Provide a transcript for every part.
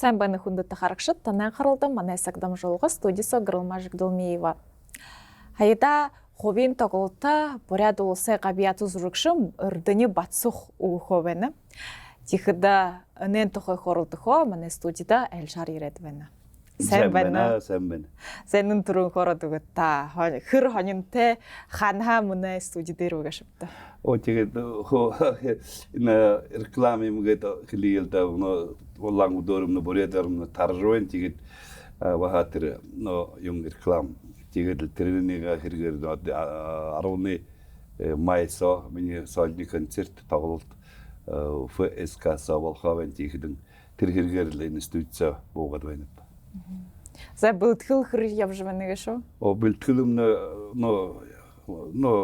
Сайн байна хүндэт харагшид танай харалдан манай сагдам жолгос студисо Грылмажик Долмиева. Хайда хувийн тоглолтоо буряд улсын гавьяат зүрхшим өрдөний батсух өгөхөө байна. Тэгэхэд өнөө тухай хоролдохоо манай студида айлшаар ирээд байна. Сайн байна. Сайн түрүүн хороод өгöd та хэр хонинтэй ханха манай студи дээр үгээ шивтэ. Тэгээд энэ рекламымгээд хэлийлдэ улаан удөрмө бүрээдэрмө таржуун тэгээд вахатэр юм реклам тэгээд тэрнийг хэрэгээр 10-ны майсо миний сольны концерт тоглолт ФСК Саволховын тэгээд тэр хэрэгээр л энэ студио буугаад байна. За бэлтгэл хэр явж байна гэж шүү. Бэлтгэл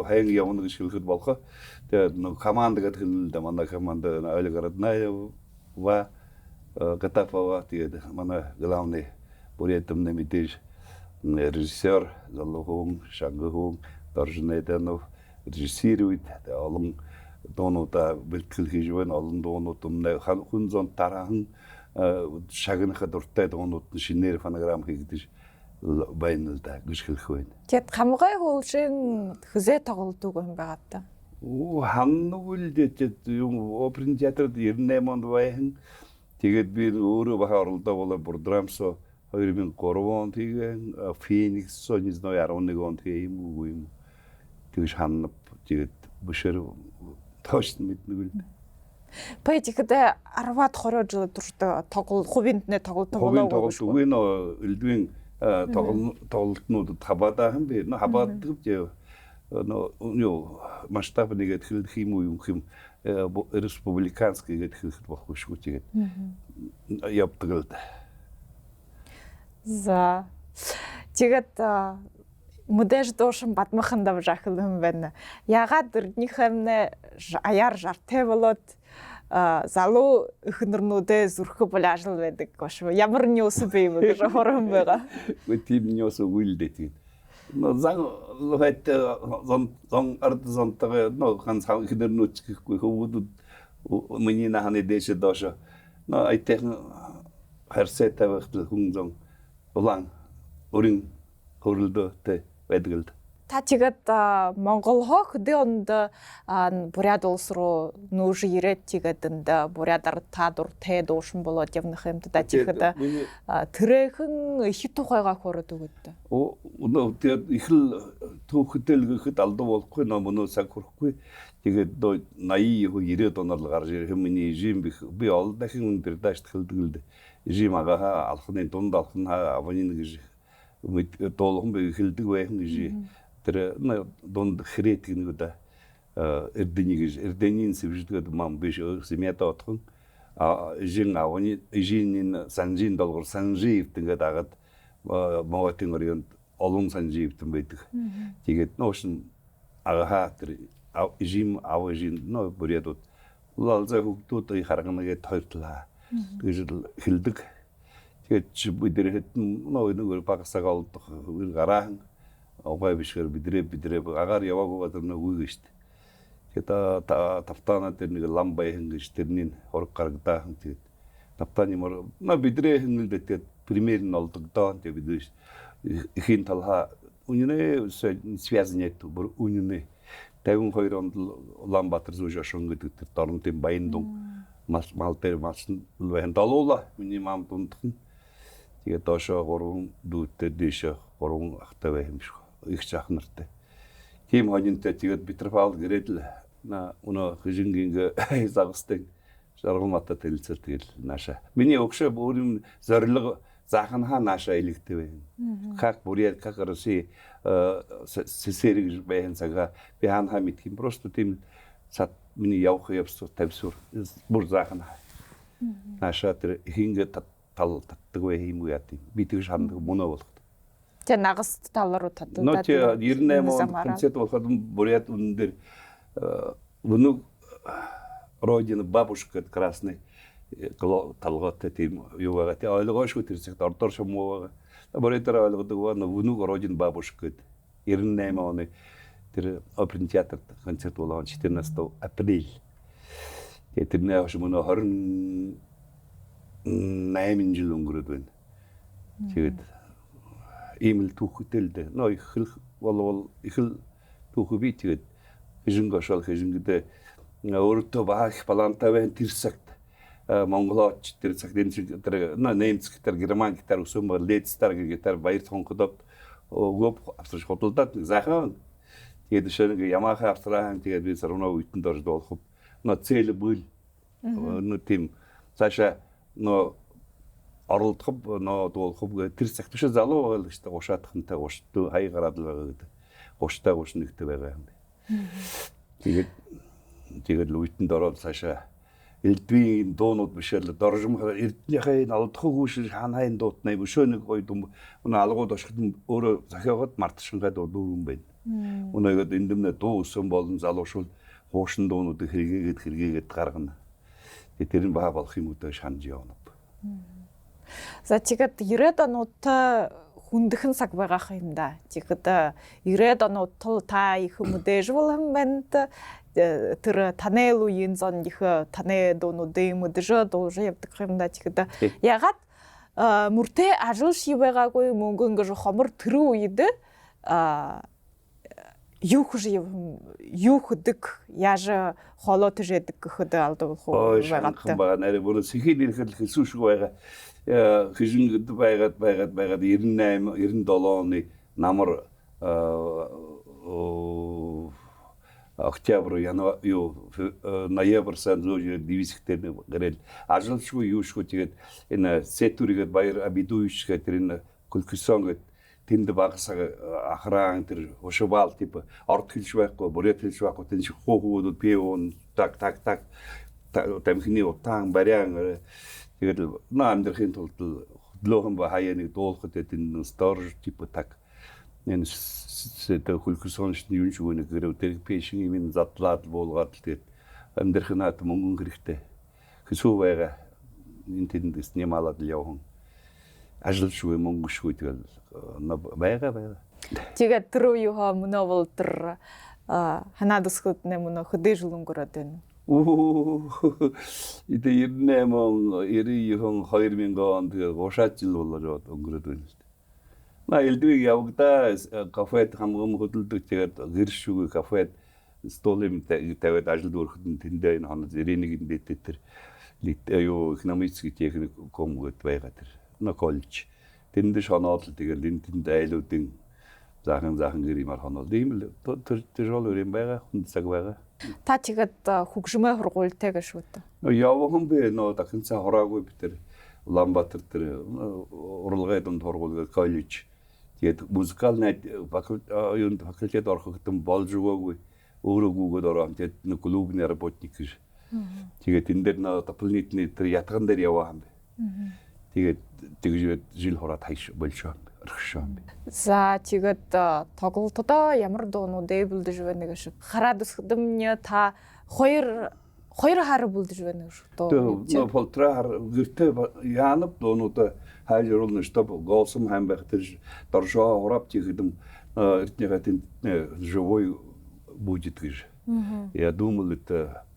хайн явна гэж хэлэхэд болох. Тэгээд команд гэдэг хэлэлдэ манай команд ойлгоордная ва Гатафова тэгээд манай главный бурятымны мэдээж режиссер Залухон Шангахун Доржнеденов режиссирует олон доонуудаа бэлтгэл хийж байна. Олон доонууд хүн зон тарахан шагнахад дуртай доонууд нь шинээр фонограм хийгдэж байна л да гэж хэлэх байна. Тэгэд хамгай хуулшин хөзөө тоглолдог юм байгаа та. Ханнуул дэжэд юм оперн театрт 98 онд байна. Тэгээд би өөрөө баха оролдоо болоо Бурдрамсо 2003 онд хийгэн Феникс не знаю 11 онд хийм үгүй юм. Тэгж ханнап тэгээд бушэр точно мэднэг л. Тэгэхэд 10-аад 20 жил туртай хувийн тоглолтоо болоо гэж. Үгүй нөө элдвийн тоглолтнуудад хабаадахан би хабаадаг юм. Нөө масштаб нэгэд хэлэх юм уу юм республиканский гэдэг хэлэхэд болохгүй шүү тэгээд явдаг л да. За тэгээд мөдөж доошин бадмахан давжахл юм байна. Ягаад өрнийхэмнэ аяар жартай болоод залуу эхнэрнүүдээ зүрхэ бол ажил байдаг гош. Ямар ньюс бэ юм гэж хорон байгаа. Үгүй тийм ньюс үгүйдэ тэгээд. Зан лохет зон ардзонтага хан эхнэрнүүд гэхгүй хөвгүүд миний наханы дэше доош. Айтэх харсэт тавхтал хүн зон улаан өрин хөрлөдөө байдаг л. Та тэгээд Монгол хөдөө онд буряд улс руу нүүж ирээд тэгээд энд бурядар та дур тэ дуушин болоод явнах юм да тэгэхэд тэрхэн хит тухайгаа хороод өгöd. Тэгээд их л түүхэдэл гэхэд алдаа болохгүй номоо цаг хүрхгүй. Тэгээд 80 90 оноор гарч ирэх миний режим би ол дахин өндөр дааш тэлдэг л режим агаа алхны дунд алхна аванин гэж доолхон би хэлдэг байх гэж тэр дунд хрет гэнэ да эрдэнийн сэвждэг мам биш семьята отхон жин авани жинин санжин долгор санжиев тэгээд агаад моотын оройн олон санжиевтэн байдаг. Тэгээд ноошин агаа тэр жим аважин бурядууд улаалзаа хөгдүүд харганагээд хоёрлаа гэж хэлдэг. Тэгээд бидэр нэг багсаг олдох гараахан огой бишгэр бидрээ агаар яваагүй тэр нэг үгүй штт. Тэгээд тавтана тэр нэг ламбай хингэж тэрний хорог гаргадаахан тэгээд тавтаны мөр бидрээ хингэлдэ тэгээд пример нь олдогдоо тэгээд бид ихийн талха үнэнэ связан нет үнэнэ 52 онд Улаанбаатар зүүж ошон гэдэг тэр дорнотын Баяндун мал дээр малсан байна долуула миний мам дундхан тэгээд доошоо 3 дүүтэй дэше 3 ахтай байх юм шиг их жах нартай. Тим хонинтэй тэгээд Петропавл гэрэл өнөө хижингийн загстай жаргалмата тэлцэл тэгэл наша. Миний өгшөө бүрийн зорилго заахнаа наша илэгтэй байна. Как буряд как Россия сесэрэг байна цагаа би хаанхаа мэдхим просто тийм сат миний явах явсуу тавьсуур бүр заахнаа. Наша тэр хингэ тал татдаг байх юм уу яа тийм. Би тэгж ханддаг мөнөө болох. Тэ нагас тал руу татдаг. 98 онд концерт болоход буряд өндөр внук родина бабушка красный талгаатай тийм юу байгаа. Тэ ойлгоошгүй тэр зэгт ордоор шумуу байгаа. Бурядаар ойлгодог ба внук родина бабушка гэдэг 98 оны тэр оперн театрт концерт болоо 14 април. Тэгээд тэрнээ хошмоо 20 8 жил өнгөрөөд байна. Тэгээд ийм л түүхтэй л дээ. Нөө их л болвол их л түүх би тэгээд хижингошол хижингдээ өөртөө баах балантай байна тэр цагт монголооч тэр цагт энэ тэр нэмц гитар герман гитар өсөн бол ледстар гитар баяр тонходод өгөв авсрах худалдаад заахан тэгээд шөнөг ямаха авсраан тэгээд би сарвнаа үтэн дорж болох цэл бүл тийм цаашаа оролдох дуулах тэр цагт биш залуу байгаа л гэж гушаатхантай гуштай хай гараад л байгаа гэдэг. Гуштай гушнэгтэй байгаа юм. Тэгээд л үтэн дороод цаашаа элдвийн дуунууд бишэл доржим эрднийхээ алдах хүүш ханайн дуутнаа бөшөө нэг гоё дүм өнө алгууд ашигт өөрөө захиагад мартшингаа дүүрэн байна. Өнөөдөр эндэмнэ дуу өсөн болон залуушвал хуушин дуунуудыг хэрэггээд гаргана. Тэр нь баа болох юм уу гэж ханж явна. За тэгээд 90-ад онуудтай хүндхэн цаг байгаах юм да. Тэгээд 90-ад онууд та их мэдээж байна. Тэр танел үеийн зон их таны дуунуудын мэдээж дуулж явдаг юм да. Тэгээд ягаад мөртөө ажил ший байгаагүй мөнгө ингэж хомор тэр үед юу хөдөг яаж холоо төжэдэг гэхэд алдаг хөө байгаад нэр бүр сэхий нэрхэл хэлсүү шиг байгаа хижингд байгаад 98 97 оны намар октябрь январь ноябрь санжуур дивизиктер гэрэл ажилшгүй юу шүү тэгээд энэ сетүригэд баяр абидуиш гэдэг энэ кулкисон гэдэг тэнд багсаг ахраан тэр ушбал тип орд хэлж байхгүй бүрээд хэлж байхгүй тэн шиг хөөгүүд пион так тамхины утаан бариан тэгээд наамдрхийн тулд хөдлөөн ба хаяаны дуулахад энэ сторж тип так энэ сэт хулксонч юм шиг нэг гэрүү тэр пешин юм задлаад буулгаад тэгээд амьдрахнаад мөнгөн хэрэгтэй хэсүү байгаа энэ тэндээс нэмалаад л явсан ажил шүү мөнгө шүү тэгэл байгаа. Тэгээд тэр юу мөнөө тэр ханаад өсгөд нэмнө хөдөөж өнгөрөөд байна. Идэ 98 онд гошаад жил болоод өнгөрөөд байна л дээ. На элдвиг явгда кафед хамгам хөдөлдөг тэгээд гэр шүүг кафед столым тавьад ажил дөрөхөд тэндээ энэ хоног 91-нд дэт тэр юу экономический техник комгод байгаа тэр коллеж тэнд шоноод л тэгэл энэ тэнд айлуудын захан гэр юмар хоноод ийм л тэр жол юм байгаа хүн цаг байгаа. Та тэгээд хөгжмөө хургуйлтай гэж шүү дээ. Явхан би дахин цаа хораагүй би тэр Улаанбаатар тэр урлагай дунд хургуулгад коллеж тэгээд музыкальный факультет орохготон болж өгөөгүй өөрөө гүгээд ороо тэгээд нэг клубны работник гэж. Тэгээд энэ дээр дополнительный тэр ятган дээр яваа юм бэ. Тэгээд тэгж жил хороод хайш болшоо орхишоо. За тэгээд тоглолтодоо ямар дуунууд эвлдэж байна гэж хараад өсгөдөмнө та хоёр хар бүлдэж байна гэж дуу. Тэгээд полтраар гэртээ яанап дуунууд хайжруулна штаб голсом хам байх тэр доршоо урап тийхэдэм эртнийхээ тэнд живой будет гэж. Я думал это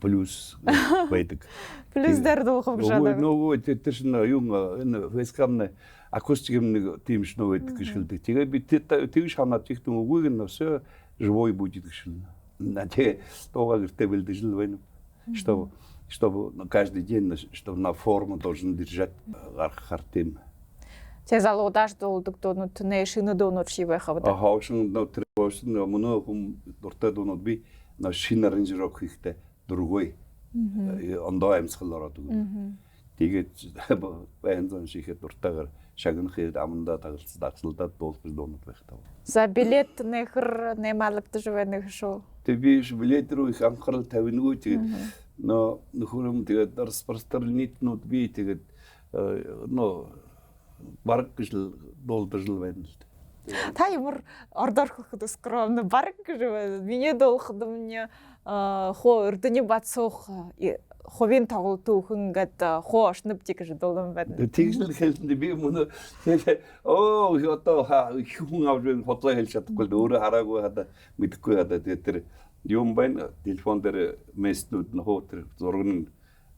плюс байдаг. Плюс дээр дуухав гэж байна. Нөгөө тэр шин юм энэ фэскамны акустикийн нэг тийм шнөө байдаг гэж хэлдэг. Тэгээд би тэгж ханаад их юм үгүй нь все живой будет гэж. Надеюсь, что гэртээ бэлдэж л байна. Чтобы каждый день, чтобы на форму должен держать хартим. Тэ залуудаш дуулдаг дуунууд тэнэ шинэ дуунууд ший байх аваад. Хаашин требошин мөнөө хүм дуртай дуунууд би шинэ аранжировка хийхдээ дургүй. Ондоо амьсгал ороод өгнө. Тэгээд байнзан шихэд дуртайгаар шагнахыг амандаа тагцалдаад дуулах дуунууд байх тав. За билет нэхэр нэмалагдаж байна шүү. Тэг би билет рүү их анхаарал тавингүй тэгээд нөхөрөм тэгээд распространителнууд би тэгээд бараг гэж дуулдаж л байна л. Та ямар ордорхоход скромно бараг гэж байна. Миний дуулахад миний хоо эрдэнэ бацуух ховын тоглолт өгөн гэдэг хоо оршнобдик гэж дуулсан байна. Тэгж л хэлсэн би мөн одоо хүн авч бодлоо хэлж чадахгүй өөрөө хараагүй хадаа мэдэхгүй хадаа тэгээд тэр юм байна телефон дээр мессежнүүд нь хоо тэр зураг нь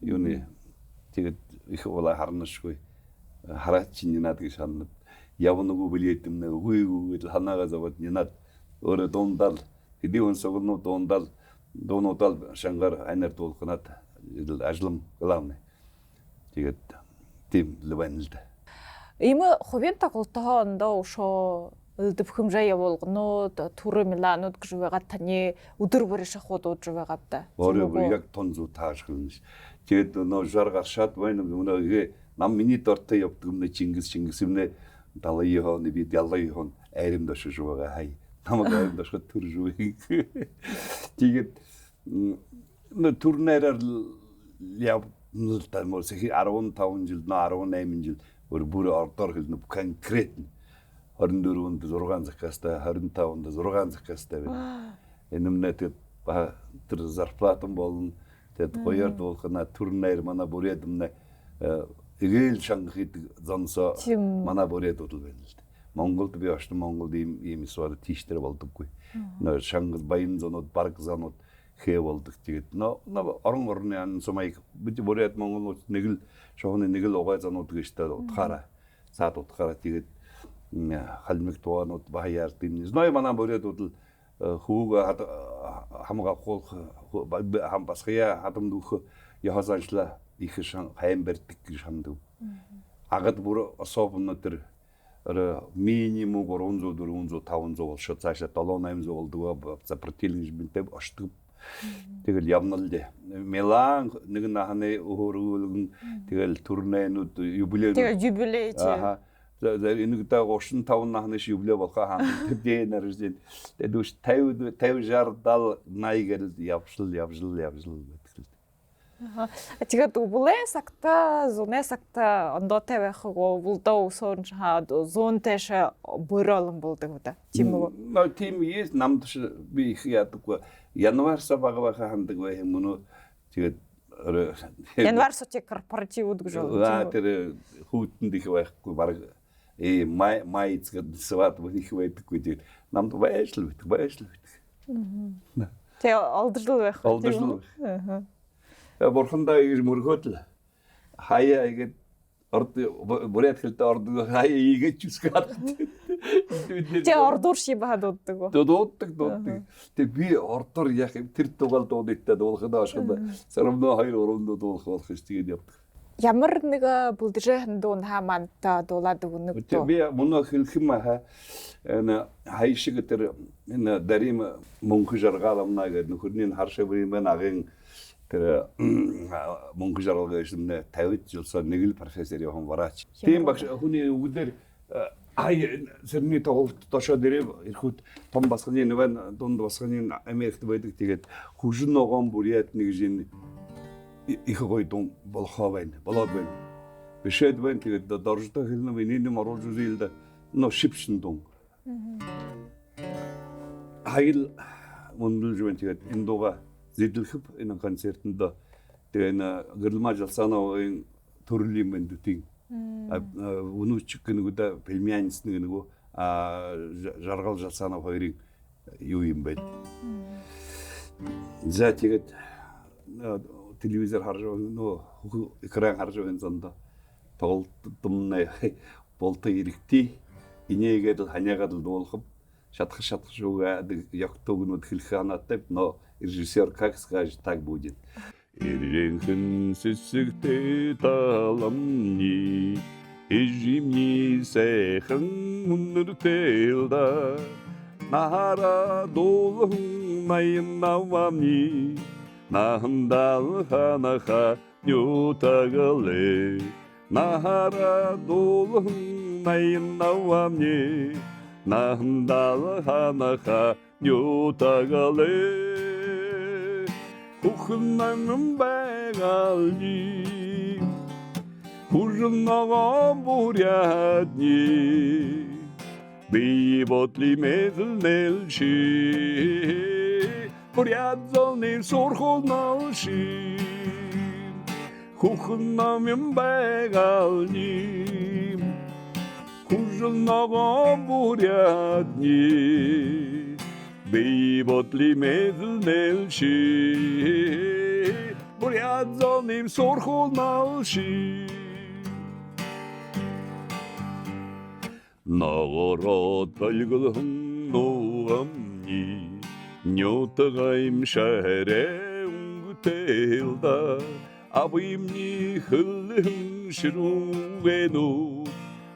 юуны тэгээд их улаа харнашгүй хараач нинад гэж ханад явнаггүй билетэмнэ үгүй гэж ханаагаа завад нинад өөрөө дундал хэдий хүн согноо дуунуудал шангар анер дуулхнаад ажлам главный тэгээд тийм лвэнэлд Има хувийн тоглолтоо ондоо ушоо дэвхэмжээ явуулгнууд түрэмланууд гэж байгаа таны өдөр бүр шахууд ууж байгаа да. өөрөө яг тон зүү таашхална ш. Тэгээд нөө жаргаршаад байна өнөөгээ нам миний дортой явдаг юм Чингис юмнэ далай хооны бид яллай хоон айрам дашж байгаа хай. Намаг айрам дашд төрж үү. Тэгээд турнераар яв нэлтэмос 15 жил 18 жил бүр ордоор хэлнэ конкретно 24-нд 6 закастай 25-нд 6 закастай байна. Энэмнэ тэр зарплатан болно. Тэгэд гоёр дуулахна турнер манай бүрээд өмнө эгээл шангахид зонсоо манай бүрээд удал байна л дээ. Монголд би очсон Монголд ийм эсвэл тийштэр болдоггүй. Нөө шангал баян зонууд бараг зонууд хээ болдог. Тэгээд нөө орон яан сумайг бид бүрээд Монголд нэг л шоуны нэг л угай зонууд гэжтэй утгаараа саад утгаараа тэгээд халмиг туанууд баяар тийм знай манай бүрээд удал хүүг хамгаа хол хам басхия хадам дөх яхасанчла их шан хайм бэрдэг гэж хамдаг. Агад бүр особенно тэр минимум 300 400 500 болшоо цаашаа 700 800 болдог за протеин бинтэй очдог. Тэгэл явнал дээ. Милан нэг наханы өөрөөлгөн тэгэл турненууд юбилей. Тэгээ юбилей. За энэ гэдэг 35 нахны юбилей болохоо хаан тэдэнэр зэн. Тэдүш 50 жардал найгэл явшил гэдэг. Тэгээд бүлээн сагта, зуны сагта ондоотой байх булдаа өсөөрн хаад зуунтай боролон болдог да. Тийм үү? Но тийм есть намд би их ядаггүй. Январса багаахаа хандаг байх юм уу? Тэгээд январ сочи корпоративуд гэж байна. Тэр хүүтэнд их байхгүй баг майц гэдэг сват их байдаггүй. Тэгээд намд байшл байдаг. Тэгээ олдрлуу байх. Олдрлуу. Бурхандаа ингэж мөргөөд л хаяа ингэж орд бүрээд хэлтэй орд хаяа ийгэж үсгээд. Тэ ордуур шибаад дууддаг. Дууддаг. Тэг би ордоор яг тэр дугаал дуудагдаад дуулахад ашигла сарамноо 2-3 дуулах болох гэж тэгээд явдаг. Ямар нэг бүлдэжийн дуун хааманта дуулаад өгнөг дөө. Би мөн хэлэх юм энэ хайшиг тэр энэ дарим мөнх жаргаламна гэдэг нөхөрний харшаврын байна агийн тэр мөнгө жаргалгаж нэ 50 жилсаа нэг л профессор явсан врач. Тийм багш хүний өвдөр сэрний тоглолт дошоо дээрээ ирэхэд том басганы нэгэн дунд басганы Америкт байдаг. Тэгээд хүжин ногоон бүрээд нэг жин их гоё дун болохоо байна. Болоод байна. Бишэд байна. Тэгээд доржтой хэлнэ миний нэм оруулж үзээл да. Но шипшин дун. Хайл мөндөлж байна. Тэгээд энэ дуга зэдлэхв энэ концертанд тэгээ гэрэлмаа жалсаанагийн төрлийн бэндүүдийн өнөөч гэнэгүүд пельмянс нөгөө жаргал жалсаанаа хоёрын юу юм бэ? За тэгээд телевизээр харж нөгөө экран харж байгаа зонд тоглолт думнаа болтой иргэти инээгээд ханяагаад л дуулах шатах шүүгээ ягтогнууд хэлэх ханаатай но режиссер как скажет так будет. Ирэнхэн сэсэгтэй таламни эжимни сайхан үнэртэлда нахара дуулан майнавамни нахандал ханаха нютагале нахара дуулан майнавамни нахандал ханаха нютагале Хухнан байгални хужнага бурядни би ботли мезлнэлши бурядзолны сурхолналши хухнан байгални хужнага бурядни Би ботли мезлнэлши бурятоним сурхулналши 나가라 달글흥 노암니 뇨타가임 샤헤레 웅구텔다 아부임니 흘흥 시루게노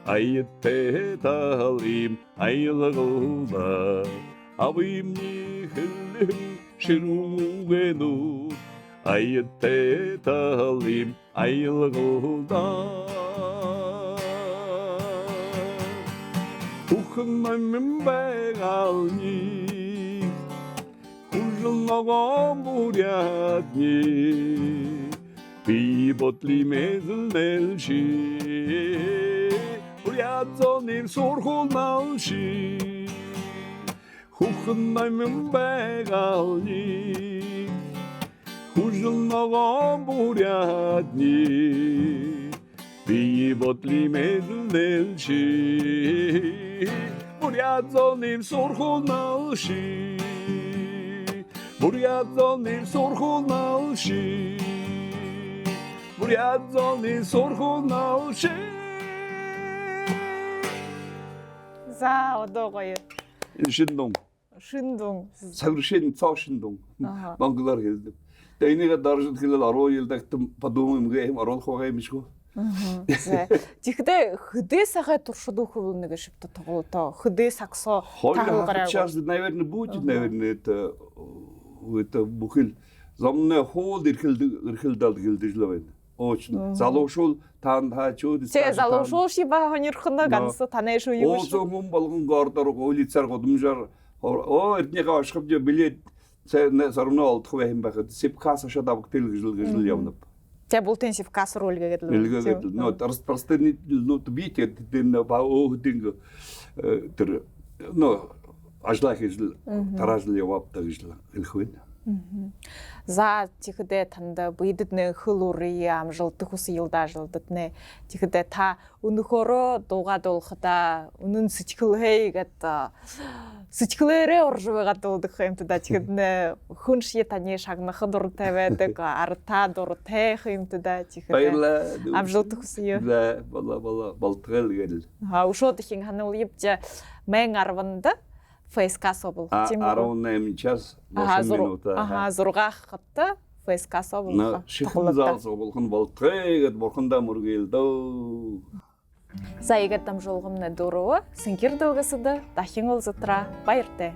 아이테 달임 아이라고다 아부임니 흘흥 시루게노 아이테 달임 아이라고다 우흥만면 배갈니 훌렁나가 무량니 비보틀리메들 낼시 우리아저님 소르홀날시 우흥만면 배갈니 훌렁나가 무량니 비보틀리메들 낼시 бурятоним сурхулналши бурятоним сурхулналши бурятоним сурхулналши За одоо гоё. шиндон Шиндун. совершенно цаашиндон монголоор хэлдэг. Тэгээ энийг дарж хэлэл 10 жил дагтам подумаем гэм оруулах байгаа юм шиг. Тэгэхдээ хөдөө сахай туршид өөхөв нэг шивтэ тоглоо. Хөдөө саксо тагуулгараа. Сейчас, наверное, будет, наверное, это бухил. Замна хоол ирхэлдэл гэлдэжлээ байна. Очень. Залуушул таан таачууд. Тэ залуушул шиба хонирхна ганс танай шүү юу шүү. Оо зом болгон гордор улицаар годомжаар эрднийхээ ашигт билет сармна олдох байх юм байхад сипкас шадав гэл явна. Тэ бултын сипкас руулгээд л. Илгээд но распространить ну бить это ба охдинг тэр но ажлах ижил таражл яваптаг ижил хэлхвэн. За тэгэхдээ танд бидэд нэг хөл үрий амжилтдаг ус илдаажилдад нэ. Тэгэхдээ та өнөхөөрөө дуугаад болохда үнэн сэтгэлээ гэд сэтгэлээрээ уржвэгаад дуудах юм да. Тэгэхээр хүн ши таны шагнах дуртай байдаг, артаа дуртай юм да. Тэгэхээр амжилтдаг ус юу. За болтгал гэл. Ушууд их ханал явж 1010-нд фейскасо болох тийм үү? 18 час 8 минута. 6 хатта фейскасо болох. Шихэн заалсоо болгон болтгай гэд бурхандаа мөргөөлдөө. За игээд дамжуулгамна дөрөв сэнкэр дөөгэсэд дахин уулзатраа баяртай.